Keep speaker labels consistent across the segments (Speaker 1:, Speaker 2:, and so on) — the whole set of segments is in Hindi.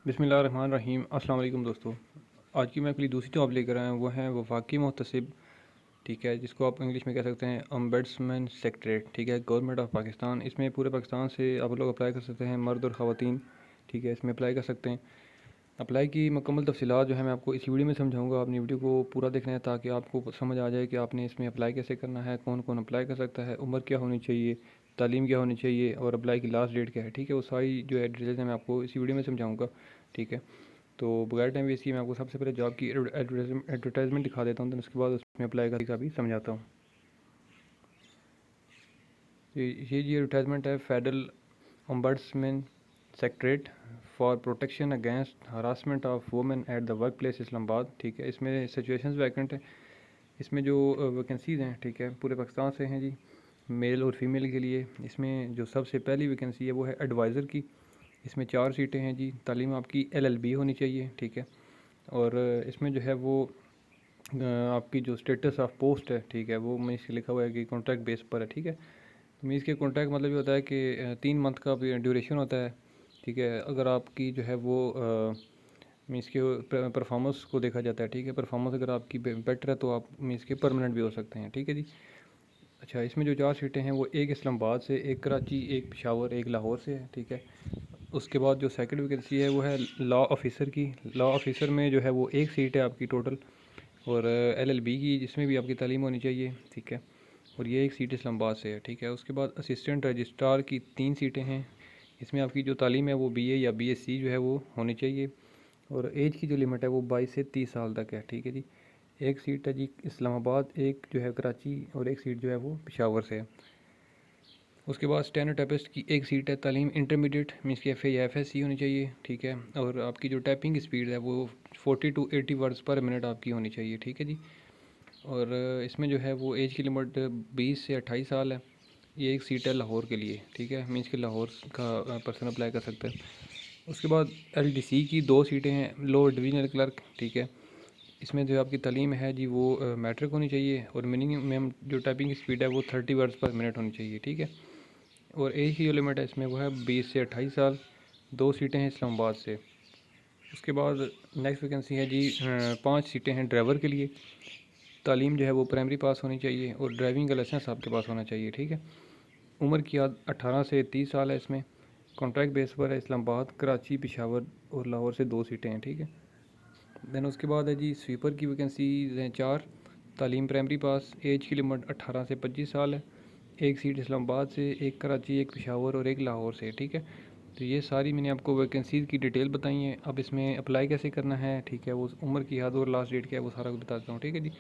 Speaker 1: बिस्मिल्लाहिर्रहमानिर्रहीम। अस्सलाम वालेकुम दोस्तों। आज की मैं अपनी दूसरी जॉब लेकर आया हूँ, वो है वफाकी मुहतसिब, ठीक है, जिसको आप इंग्लिश में कह सकते हैं अम्बेड्समैन सेक्रेटरीट, ठीक है, गवर्नमेंट ऑफ पाकिस्तान। इसमें पूरे पाकिस्तान से आप लोग अप्लाई कर सकते हैं, मर्द और ख़वातीन, ठीक है, इसमें अप्लाई कर सकते हैं। अप्लाई की मुकम्मल तफसीलात जो है मैं आपको इस वीडियो में समझाऊंगा। आपने वीडियो को पूरा देखना है ताकि आपको समझ आ जाए कि आपने इसमें अप्लाई कैसे करना है, कौन कौन अप्लाई कर सकता है, उम्र क्या होनी चाहिए, तालीम क्या होनी चाहिए और अप्लाई की लास्ट डेट क्या है, ठीक है। वो सारी जो है डिटेल्स है मैं आपको इसी वीडियो में समझाऊंगा, ठीक है। तो बगैर टाइम वेस्ट किए मैं आपको सबसे पहले जॉब की एडवर्टाइजमेंट दिखा देता हूँ, तो उसके बाद उसमें अप्लाई का भी समझाता हूँ। ये जी एडवर्टाइजमेंट है, federal ombudsman secretariat for protection against harassment of women at the work place Islamabad, ठीक है। इसमें सिचुएशंस वैकेंट है। इसमें जो वैकेंसीज़ हैं, ठीक है, पूरे पाकिस्तान से हैं जी, मेल और फीमेल के लिए। इसमें जो सबसे पहली वैकेंसी है वो है एडवाइज़र की। इसमें 4 सीटें हैं जी। तालीम आपकी LLB होनी चाहिए, ठीक है। और इसमें जो है वो आपकी जो स्टेटस ऑफ पोस्ट है, ठीक है, वो मीन्स लिखा हुआ है कि कॉन्ट्रैक्ट बेस पर है, ठीक है। तो मीन्स के कॉन्ट्रैक्ट मतलब ये होता है कि 3 मंथ का ड्यूरेशन होता है, ठीक है। अगर आपकी जो है वो मीन्स के परफॉर्मेंस को देखा जाता है, ठीक है। परफॉर्मेंस अगर आपकी बेटर है तो आप मीन्स के परमानेंट भी हो सकते हैं, ठीक है जी। अच्छा, इसमें जो 4 सीटें हैं वो एक इस्लामाबाद से, एक कराची, एक पेशावर, एक लाहौर से है, ठीक है। उसके बाद जो सेकंड वैकेंसी है वो है लॉ ऑफिसर की। लॉ ऑफिसर में जो है वो एक सीट है आपकी टोटल, और LLB की, जिसमें भी आपकी तालीम होनी चाहिए, ठीक है। और ये एक सीट इस्लामाबाद से है, ठीक है। उसके बाद असिस्टेंट रजिस्ट्रार की 3 सीटें हैं। इसमें आपकी जो तालीम है वो BA या BSc जो है वो होनी चाहिए। और एज की जो लिमिट है वो 22 से 30 साल तक है, ठीक है जी। एक सीट है जी इस्लामाबाद, एक जो है कराची, और एक सीट जो है वो पेशावर से है। उसके बाद स्टेनोटाइपिस्ट की एक सीट है। तालीम इंटरमीडिएट मीन्स की FA या FSC होनी चाहिए, ठीक है। और आपकी जो टाइपिंग स्पीड है वो 40 to 80 वर्ड्स पर मिनट आपकी होनी चाहिए, ठीक है जी। और इसमें जो है वो एज की लिमिट 20 से 28 साल है। ये एक सीट है लाहौर के लिए, ठीक है, मीन्स कि लाहौर का पर्सन अप्लाई कर सकता है। उसके बाद LDC की 2 सीटें हैं, लोअर डिवीजनल क्लर्क, ठीक है। इसमें जो आपकी तालीम है जी वो मैट्रिक होनी चाहिए, और मिनिमम जो टाइपिंग स्पीड है वो 30 वर्ड्स पर मिनट होनी चाहिए, ठीक है। और एज की जो लिमिट है इसमें वो है 20 से 28 साल। 2 सीटें हैं इस्लामाबाद से। उसके बाद नेक्स्ट वैकेंसी है जी 5 सीटें हैं ड्राइवर के लिए। तालीम जो है वो प्राइमरी पास होनी चाहिए, और ड्राइविंग का लाइसेंस आपके पास होना चाहिए, ठीक है। उम्र की 18 से 30 साल है इसमें। कॉन्ट्रैक्ट बेस पर है। इस्लामाबाद, कराची, पेशावर और लाहौर से 2 सीटें हैं, ठीक है। देन उसके बाद है जी स्वीपर की वैकेंसीज हैं 4। तालीम प्राइमरी पास, एज की लिमिट 18 से 25 साल है। एक सीट इस्लामाबाद से, एक कराची, एक पेशावर और एक लाहौर से, ठीक है। तो ये सारी मैंने आपको वैकेंसीज़ की डिटेल बताई है। अब इसमें अप्लाई कैसे करना है, ठीक है, वो उम्र की हद और लास्ट डेट क्या है वो सारा कुछ बताता हूँ, ठीक है जी।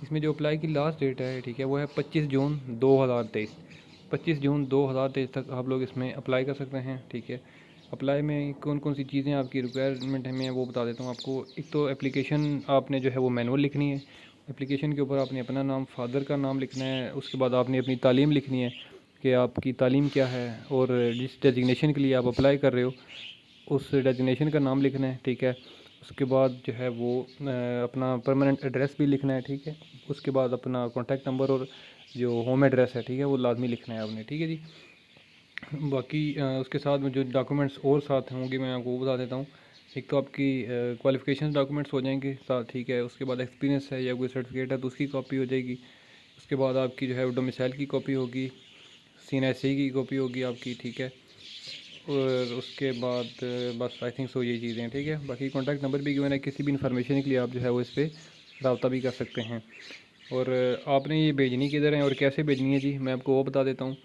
Speaker 1: इसमें जो अप्लाई की लास्ट डेट है, ठीक है, वो है 25 जून 2023। 25 जून 2023 तक आप लोग इसमें अप्लाई कर सकते हैं, ठीक है। अप्लाई में कौन कौन सी चीज़ें आपकी रिक्वायरमेंट है मैं वो बता देता हूँ आपको। एक तो एप्लीकेशन आपने जो है वो मैनुअल लिखनी है। एप्लीकेशन के ऊपर आपने अपना नाम, फादर का नाम लिखना है। उसके बाद आपने अपनी तालीम लिखनी है कि आपकी तालीम क्या है, और जिस डेजिग्नेशन के लिए आप अप्लाई कर रहे हो उस डेजिग्नेशन का नाम लिखना है, ठीक है। उसके बाद जो है वो अपना परमानेंट एड्रेस भी लिखना है, ठीक है। उसके बाद अपना कॉन्टैक्ट नंबर और जो होम एड्रेस है, ठीक है, वो लाजमी लिखना है आपने, ठीक है जी। बाकी उसके साथ में जो डॉक्यूमेंट्स और साथ होंगे मैं आपको वो बता देता हूँ। एक तो आपकी क्वालिफ़िकेशन डॉक्यूमेंट्स हो जाएंगे साथ, ठीक है। उसके बाद एक्सपीरियंस है या कोई सर्टिफिकेट है तो उसकी कॉपी हो जाएगी। उसके बाद आपकी जो है डोमिसाइल की कॉपी होगी, CNSE की कॉपी होगी आपकी, ठीक है। और उसके बाद बस आई थिंक सो ये चीज़ें हैं, ठीक है। बाकी कॉन्टैक्ट नंबर भी गिवन है, किसी भी इन्फॉर्मेशन के लिए आप जो है वो इस पर रब्ता भी कर सकते हैं। और आपने ये भेजनी किधर है और कैसे भेजनी है जी, मैं आपको वो बता देता हूँ।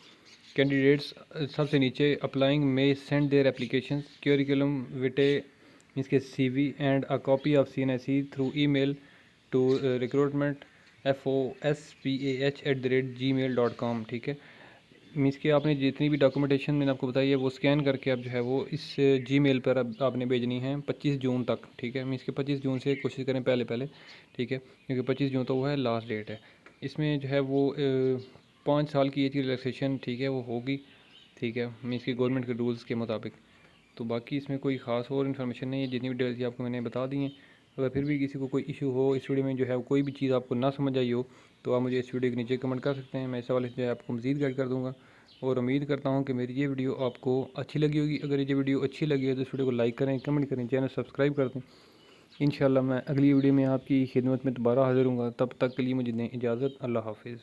Speaker 1: कैंडिडेट्स सबसे नीचे अप्लाइंग में send their application curriculum vitae means के CV and a copy of CNSE through email to recruitment FOSPAH@gmail.com, ठीक है। मीन्स कि आपने जितनी भी डॉक्यूमेंटेशन मैंने आपको बताई है वो स्कैन करके आप जो है वो इस Gmail पर अब आपने भेजनी है 25 जून तक, ठीक है। मीन्स कि 25 जून से कोशिश करें पहले पहले, ठीक है, क्योंकि 25 जून तो वो है लास्ट डेट है। इसमें जो है वो 5 साल की एज की रिलैक्सेशन, ठीक है, वो होगी, ठीक है, मीन्स कि गवर्नमेंट के रूल्स के मुताबिक। तो बाकी इसमें कोई ख़ास और इन्फॉर्मेशन नहीं है, जितनी भी डिटेल्स आपको मैंने बता दी हैं। अगर फिर भी किसी को कोई इशू हो इस वीडियो में जो है कोई भी चीज़ आपको ना समझ आई हो तो आप मुझे इस वीडियो के नीचे कमेंट कर सकते हैं। मैं इस हवाले से जो है आपको मज़ीद गाइड कर दूँगा। और उम्मीद करता हूँ कि मेरी ये वीडियो आपको अच्छी लगी होगी। अगर ये वीडियो अच्छी लगी है तो इस वीडियो को लाइक करें, कमेंट करें, चैनल सब्सक्राइब कर दें। इंशाल्लाह मैं अगली वीडियो में आपकी खिदमत में दोबारा हाज़िर हूँगा। तब तक के लिए मुझे दें इजाज़त। अल्लाह हाफ़िज़।